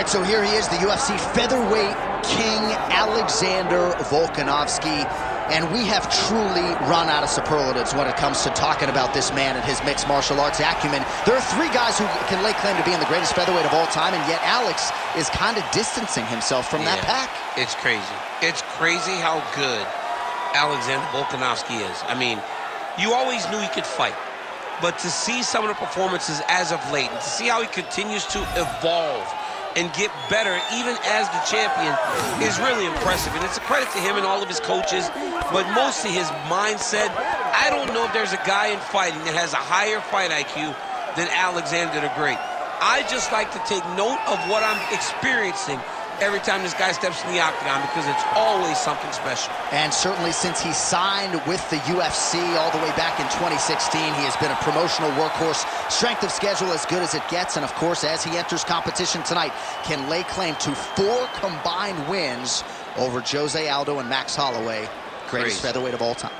right, so here he is, the UFC featherweight king, Alexander Volkanovski. And we have truly run out of superlatives when it comes to talking about this man and his mixed martial arts acumen. There are three guys who can lay claim to being the greatest featherweight of all time, and yet Alex is kind of distancing himself from that pack. It's crazy. It's crazy how good Alexander Volkanovski is. I mean, you always knew he could fight. But to see some of the performances as of late, and to see how he continues to evolve and get better even as the champion is really impressive. And it's a credit to him and all of his coaches, but mostly his mindset. I don't know if there's a guy in fighting that has a higher fight IQ than Alexander the Great. I just like to take note of what I'm experiencing every time this guy steps in the octagon, because it's always something special. And certainly since he signed with the UFC all the way back in 2016, he has been a promotional workhorse, strength of schedule as good as it gets, and of course, as he enters competition tonight, can lay claim to 4 combined wins over Jose Aldo and Max Holloway, greatest featherweight of all time.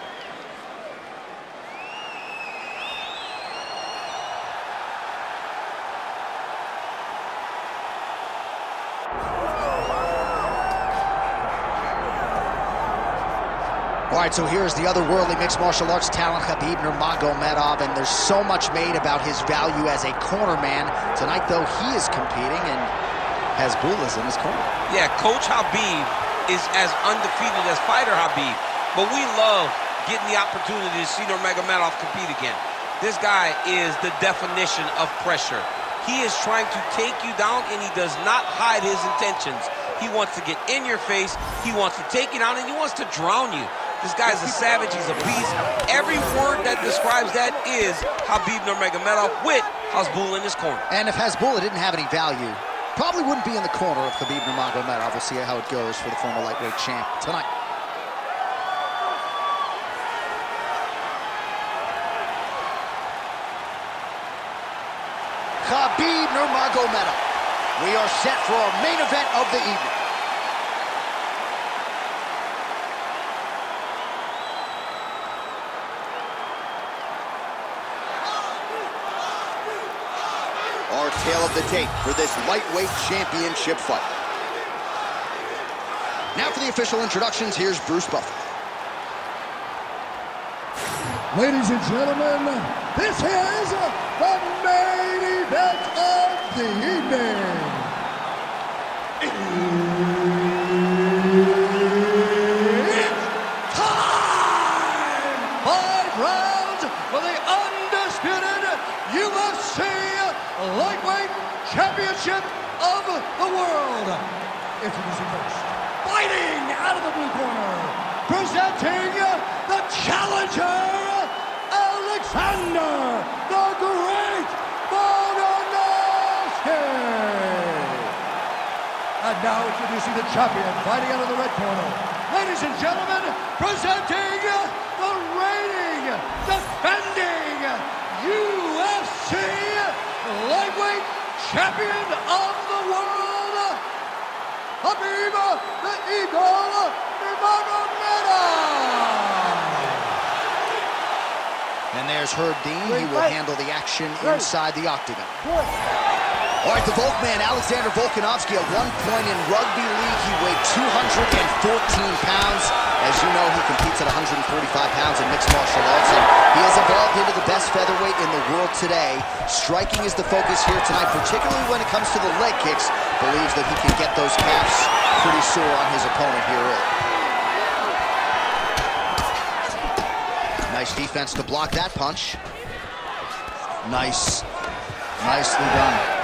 All right, so here's the otherworldly mixed martial arts talent, Khabib Nurmagomedov, and there's so much made about his value as a corner man. Tonight, though, he is competing, and Hasbullah's in his corner. Yeah, Coach Khabib is as undefeated as fighter Khabib, but we love getting the opportunity to see Nurmagomedov compete again. This guy is the definition of pressure. He is trying to take you down, and he does not hide his intentions. He wants to get in your face, he wants to take you down, and he wants to drown you. This guy's a savage, he's a beast. Every word that describes that is Khabib Nurmagomedov with Hasbullah in his corner. And if Hasbullah didn't have any value, probably wouldn't be in the corner of Khabib Nurmagomedov. We'll see how it goes for the former lightweight champ tonight. Khabib Nurmagomedov. We are set for our main event of the evening. Our tale of the tape for this lightweight championship fight. Now for the official introductions, here's Bruce Buffer. Ladies and gentlemen, this is the main event of the evening. It's time! 5 rounds for the undisputed UFC Lightweight Championship of the world. Introducing first, fighting out of the blue corner, presenting the challenger, Alexander the Great Volkanovski. And now introducing the champion, fighting out of the red corner. Ladies and gentlemen, presenting the reigning, defending UFC Lightweight Champion of the world, Khabib the Eagle Nurmagomedov. And there's Herb Dean. He will handle the action inside the octagon. All right, the Volkman, Alexander Volkanovski, at one point in rugby league, he weighed 214 pounds. As you know, he competes at 145 pounds in mixed martial arts, and he has evolved into the best featherweight in the world today. Striking is the focus here tonight, particularly when it comes to the leg kicks. Believes that he can get those calves pretty sore on his opponent here early. Nice defense to block that punch. Nicely done.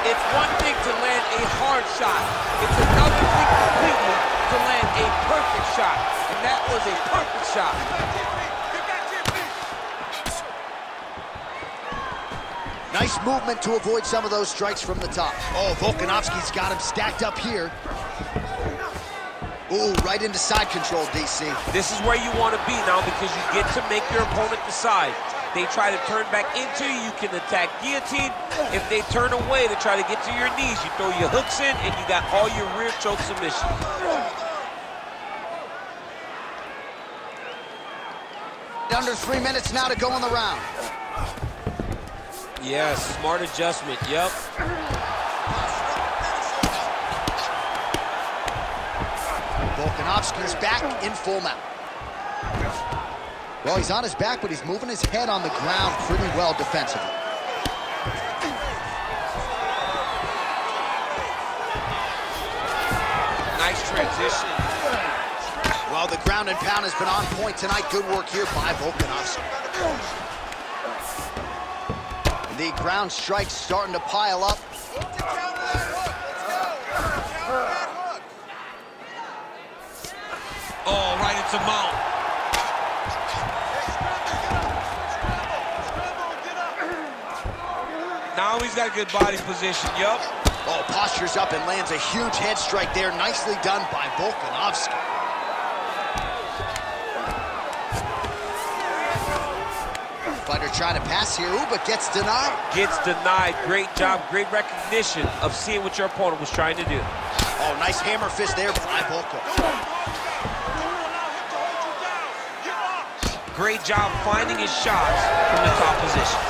It's one thing to land a hard shot. It's another thing completely to land a perfect shot. And that was a perfect shot. Nice movement to avoid some of those strikes from the top. Oh, Volkanovski's got him stacked up here. Ooh, right into side control, DC. This is where you want to be now, because you get to make your opponent decide. They try to turn back into you, you can attack guillotine. If they turn away to try to get to your knees, you throw your hooks in, and you got all your rear choke submissions. Under 3 minutes now to go in the round. Yes, smart adjustment, yep. Volkanovski's back in full mount. Well, he's on his back, but he's moving his head on the ground pretty well defensively. Nice transition. Well, the ground and pound has been on point tonight. Good work here by Volkanovski. The ground strikes starting to pile up. Oh, right into mount. Now he's got a good body position, yup. Oh, postures up and lands a huge head strike there. Nicely done by Volkanovski. Fighter trying to pass here, ooh, but gets denied. Gets denied. Great job, great recognition of seeing what your opponent was trying to do. Oh, nice hammer fist there by Volko. Great job finding his shots from the top position.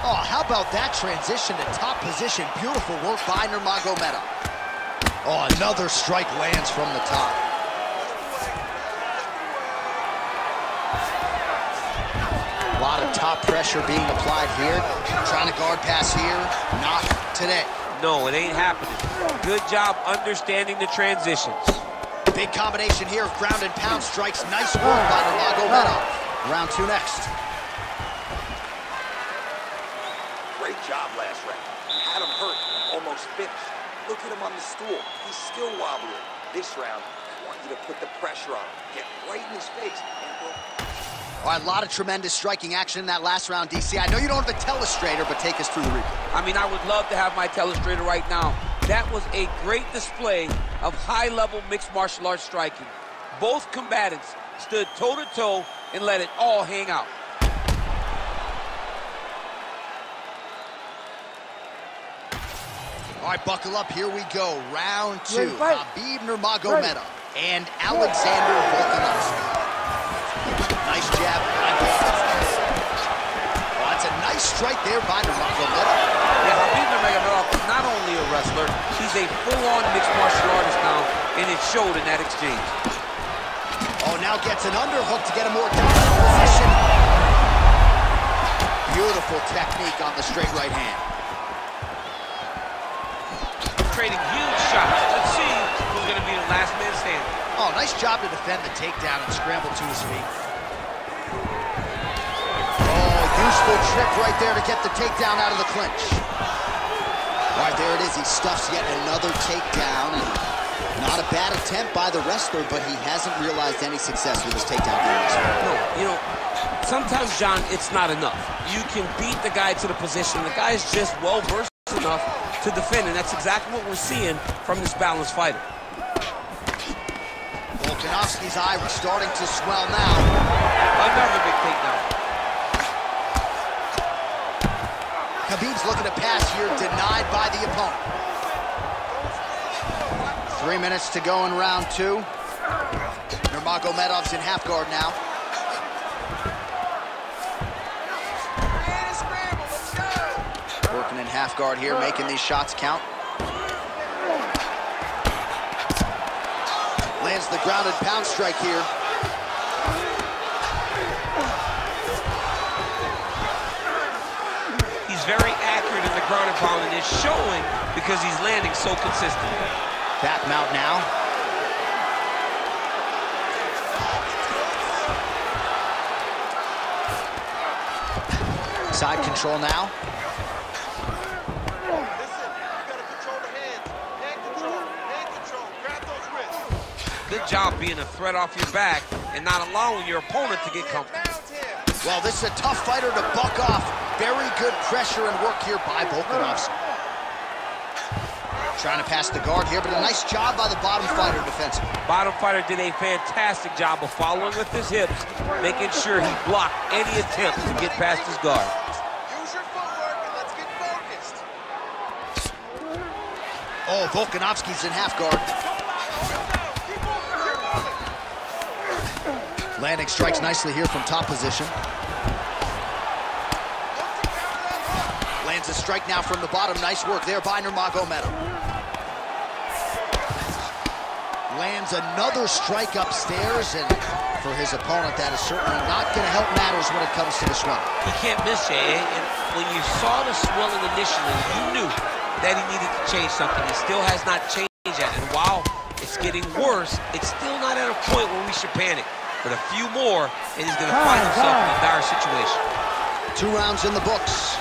Oh, how about that transition to top position? Beautiful work by Nurmagomedov. Oh, another strike lands from the top. A lot of top pressure being applied here. Trying to guard pass here. Not today. No, it ain't happening. Good job understanding the transitions. Big combination here of ground and pound strikes. Nice work by Nurmagomedov. Round 2 next. Great job last round. You had him hurt, almost finished. Look at him on the stool. He's still wobbling. This round, I want you to put the pressure on him. Get right in his face and go. All right, a lot of tremendous striking action in that last round, DC. I know you don't have a telestrator, but take us through the replay. I mean, I would love to have my telestrator right now. That was a great display of high-level mixed martial arts striking. Both combatants stood toe-to-toe and let it all hang out. All right, buckle up. Here we go. Round 2. Khabib Nurmagomedov and Alexander Volkanovski. Nice jab by Volkanovski. Oh, that's a nice strike there by Nurmagomedov. Yeah, Khabib Nurmagomedov is not only a wrestler, he's a full-on mixed martial artist now, and it showed in that exchange. Oh, now gets an underhook to get a more dominant position. Beautiful technique on the straight right hand. Trading huge shots. Let's see who's going to be the last man standing. Oh, nice job to defend the takedown and scramble to his feet. Oh, useful trick right there to get the takedown out of the clinch. All right, there it is. He stuffs yet another takedown. And not a bad attempt by the wrestler, but he hasn't realized any success with his takedown during this fight. No, you know, sometimes, John, it's not enough. You can beat the guy to the position. The guy is just well-versed enough to defend, and that's exactly what we're seeing from this balanced fighter. Volkanovski's eye was starting to swell now. Another big takedown. Khabib's looking to pass here, denied by the opponent. 3 minutes to go in round 2. Nurmagomedov's in half guard now. Working in half guard here, making these shots count. Lands the ground and pound strike here. He's very accurate in the ground and pound, and it's showing because he's landing so consistently. Back mount now. Side control now. Good job being a threat off your back and not allowing your opponent to get comfortable. Well, this is a tough fighter to buck off. Very good pressure and work here by Volkanovski. Trying to pass the guard here, but a nice job by the bottom fighter defensively. Bottom fighter did a fantastic job of following with his hips, making sure he blocked any attempt to get past his guard. Use your footwork and let's get focused. Oh, Volkanovski's in half guard. Landing strikes nicely here from top position. Lands a strike now from the bottom. Nice work there by Nurmagomedov. Lands another strike upstairs, and for his opponent, that is certainly not going to help matters when it comes to the swelling. He can't miss, Jay. And when you saw the swelling initially, you knew that he needed to change something. He still has not changed that. And while it's getting worse, it's still not at a point where we should panic. But a few more, and he's going to find himself in a dire situation. 2 rounds in the books.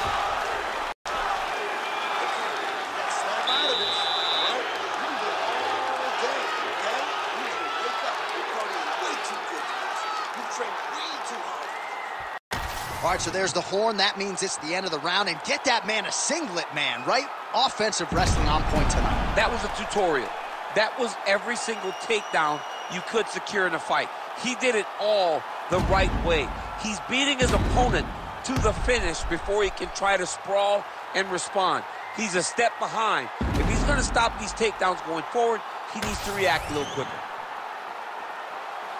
All right, so there's the horn. That means it's the end of the round. And get that man a singlet, man, right? Offensive wrestling on point tonight. That was a tutorial. That was every single takedown you could secure in a fight. He did it all the right way. He's beating his opponent to the finish before he can try to sprawl and respond. He's a step behind. If he's going to stop these takedowns going forward, he needs to react a little quicker.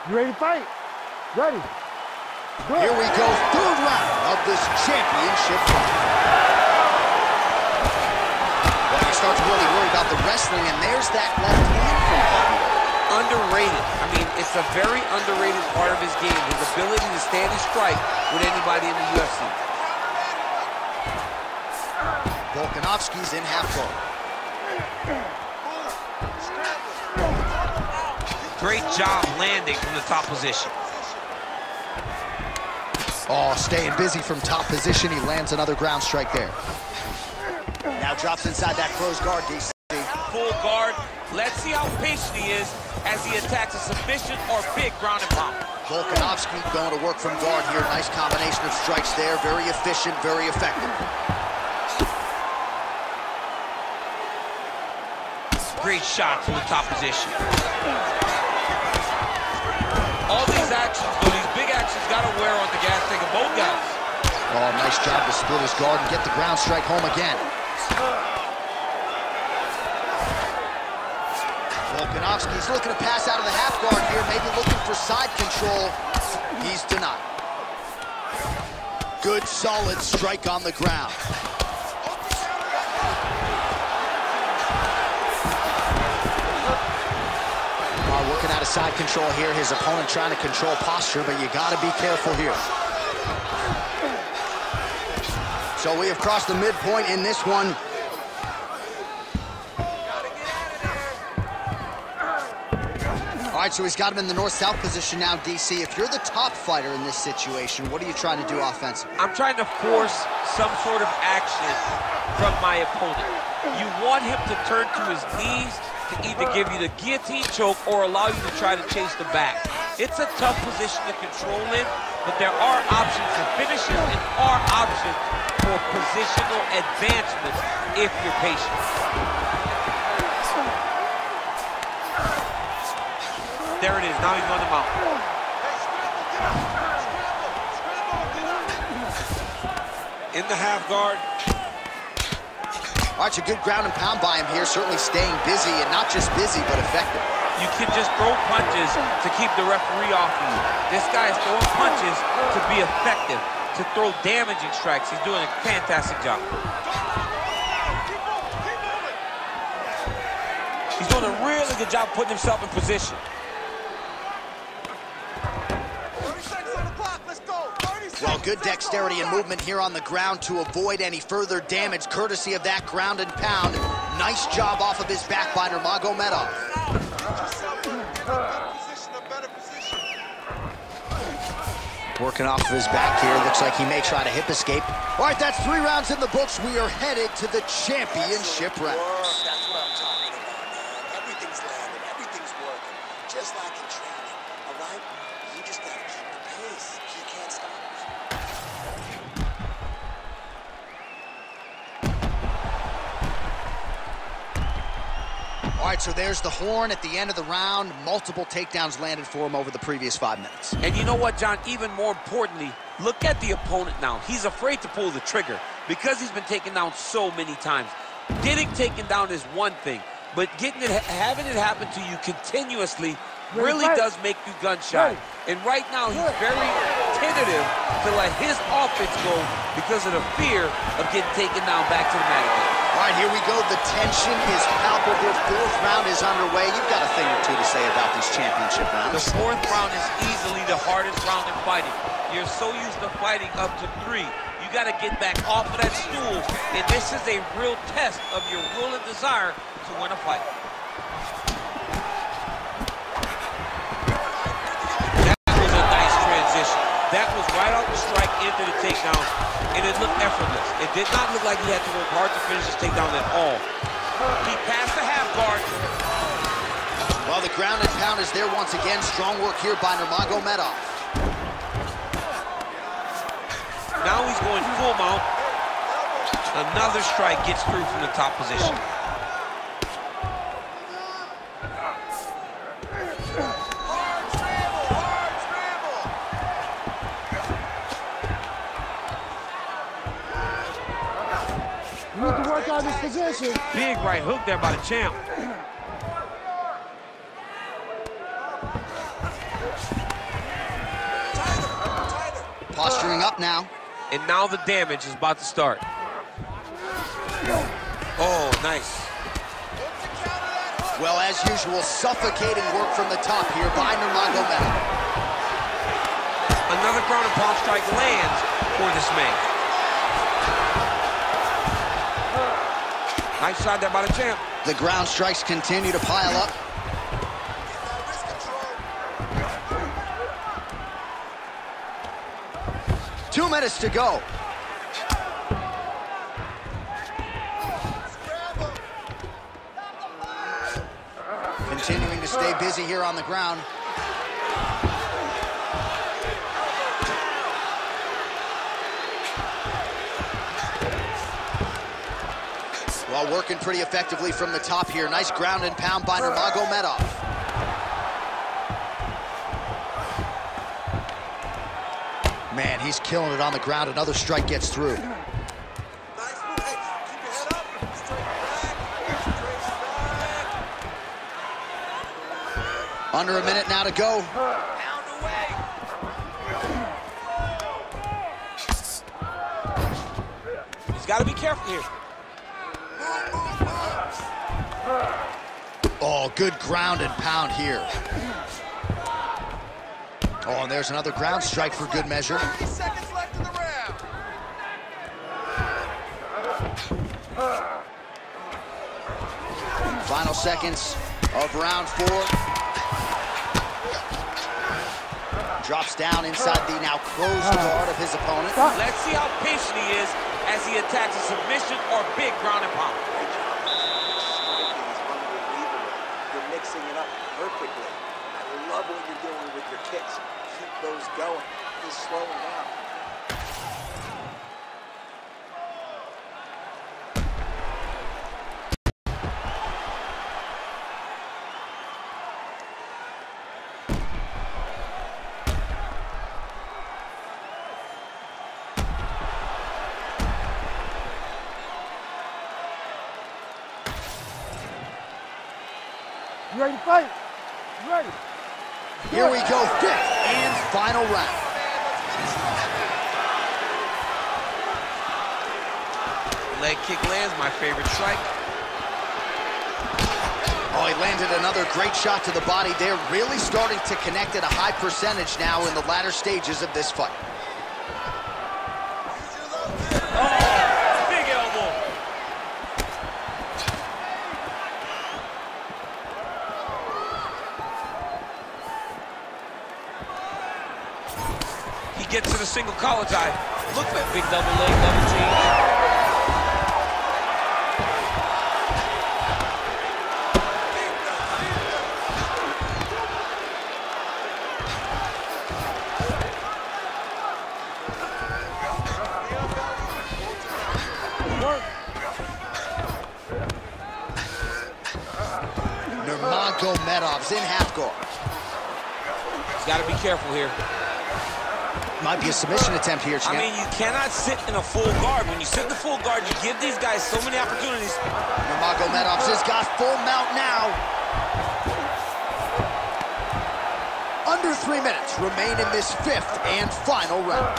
You ready to fight? Ready. Good. Here we go, 3rd round of this championship fight. Well, you start to really worry about the wrestling, and there's that left hand from Khabib. Underrated. I mean, it's a very underrated part of his game, his ability to stand and strike with anybody in the UFC. Volkanovski's in half guard. Great job landing from the top position. Oh, staying busy from top position. He lands another ground strike there. Now drops inside that closed guard, DC. Full guard. Let's see how patient he is as he attacks a submission or big ground and pound. Volkanovski going to work from guard here. Nice combination of strikes there. Very efficient, very effective. Great shot from the top position. All these actions, though, these big actions got to wear on the gas tank of both guys. Oh, nice job to split his guard and get the ground strike home again. Volkanovski's looking to pass out of the half guard here, maybe looking for side control. He's denied. Good, solid strike on the ground. Working out of side control here. His opponent trying to control posture, but you got to be careful here. So we have crossed the midpoint in this one. All right, so he's got him in the north-south position now, DC. If you're the top fighter in this situation, what are you trying to do offensively? I'm trying to force some sort of action from my opponent. You want him to turn to his knees to either give you the guillotine choke or allow you to try to chase the back. It's a tough position to control in, but there are options for finishes and are options for positional advancement if you're patient. There it is, now he's on the mount. In the half guard. All right, a good ground and pound by him here, certainly staying busy, and not just busy, but effective. You can just throw punches to keep the referee off of you. This guy is throwing punches to be effective, to throw damaging strikes. He's doing a fantastic job. He's doing a really good job putting himself in position. Well, good dexterity and movement here on the ground to avoid any further damage, courtesy of that ground and pound. Nice job off of his back by Nurmagomedov. Working off of his back here. Looks like he may try to hip escape. All right, that's 3 rounds in the books. We are headed to the championship round. That's what I'm talking about, man. Everything's landing, everything's working. Just like in training, all right? You just gotta keep the pace. He can't stop us. All right, so there's the horn at the end of the round. Multiple takedowns landed for him over the previous 5 minutes. And you know what, John? Even more importantly, look at the opponent now. He's afraid to pull the trigger because he's been taken down so many times. Getting taken down is one thing, but having it happen to you continuously really does make you gun shy. And right now, he's very tentative to let his offense go because of the fear of getting taken down back to the mat again. All right, here we go. The tension is palpable. Fourth round is underway. You've got a thing or two to say about these championship rounds. The fourth round is easily the hardest round in fighting. You're so used to fighting up to 3. You got to get back off of that stool, and this is a real test of your will and desire to win a fight. That was a nice transition. That was right off the strike into the takedown, and it looked effortless. It did not look like he had to work hard to finish this takedown at all. He passed the half guard. Well, the ground and pound is there once again. Strong work here by Nurmagomedov. Now he's going full mount. Another strike gets through from the top position. You need to work on this position. Big right hook there by the champ. Posturing up now. And now the damage is about to start. Oh, nice. Well, as usual, suffocating work from the top here by Nurmagomedov. Another ground and pound strike lands for this man. Nice shot there by the champ. The ground strikes continue to pile up. Two minutes to go. Continuing to stay busy here on the ground. Well, working pretty effectively from the top here. Nice ground and pound by Nurmagomedov. Man, he's killing it on the ground. Another strike gets through. Under a minute now to go. He's got to be careful here. Oh, good ground and pound here. Oh, and there's another ground strike for good measure. 30 seconds left in the round. Final seconds of round 4. Drops down inside the now closed guard of his opponent. Let's see how patient he is as he attacks a submission or big ground and pound. Great job. Striking is unbelievable. You're mixing it up perfectly. I love what you're doing with your kicks. Keep those going. He's slowing down. You ready to fight? You ready? Here we go, 5th and final round. Leg kick lands, my favorite strike. Oh, he landed another great shot to the body. They're really starting to connect at a high percentage now in the latter stages of this fight. Oh, big elbow. He gets to the single collar tie. Look at big double leg, double change. Nurmagomedov's in half guard. He's got to be careful here. Might be a submission attempt here, champ. I mean, you cannot sit in a full guard. When you sit in the full guard, you give these guys so many opportunities. Nurmagomedov's has got full mount now. Under 3 minutes remain in this 5th and final round.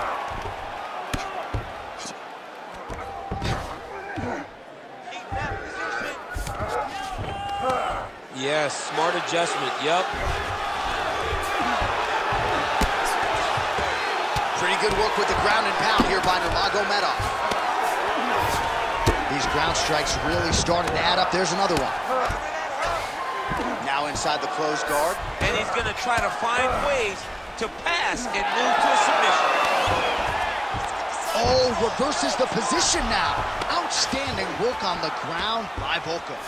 Yes, smart adjustment, yep. Pretty good work with the ground and pound here by Nurmagomedov. These ground strikes really starting to add up. There's another one. Now inside the closed guard. And he's going to try to find ways to pass and move to a submission. Oh, reverses the position now. Outstanding work on the ground by Volkov.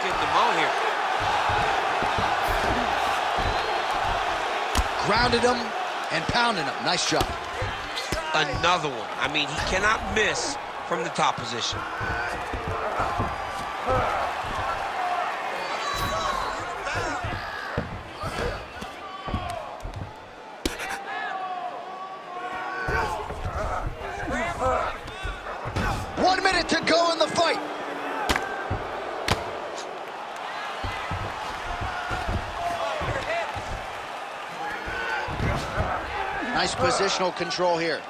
Getting them out here. Grounded him and pounded him. Nice job. Another one. I mean, he cannot miss from the top position. One minute to go in the fight. Nice positional control here.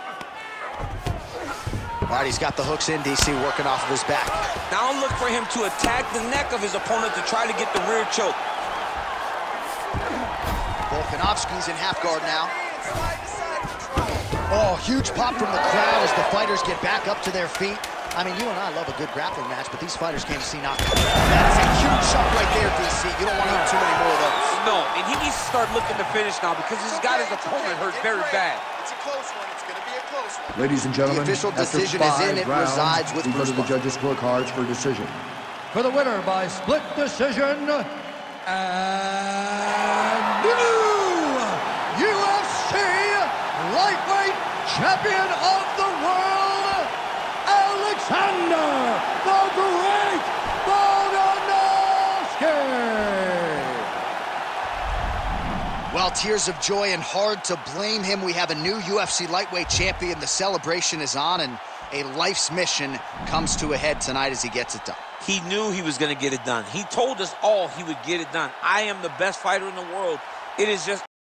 All right, he's got the hooks in, DC, working off of his back. Now look for him to attack the neck of his opponent to try to get the rear choke. Volkanovski's in half guard now. Oh, huge pop from the crowd as the fighters get back up to their feet. I mean, you and I love a good grappling match, but these fighters came to see knockout. That is a huge shot right there, DC. You don't want to have too many more of those. No, and he needs to start looking to finish now because he's got his opponent hurt very bad. It's a close one. It's going to be a close one. Ladies and gentlemen, The official decision is in. It resides with we go to the judges' scorecards for decision. For the winner by split decision, and new UFC lightweight champion of the world, Alexander the Great Volkanovski. Well, tears of joy and hard to blame him. We have a new UFC lightweight champion. The celebration is on, and a life's mission comes to a head tonight as he gets it done. He knew he was going to get it done. He told us all he would get it done. I am the best fighter in the world. It is just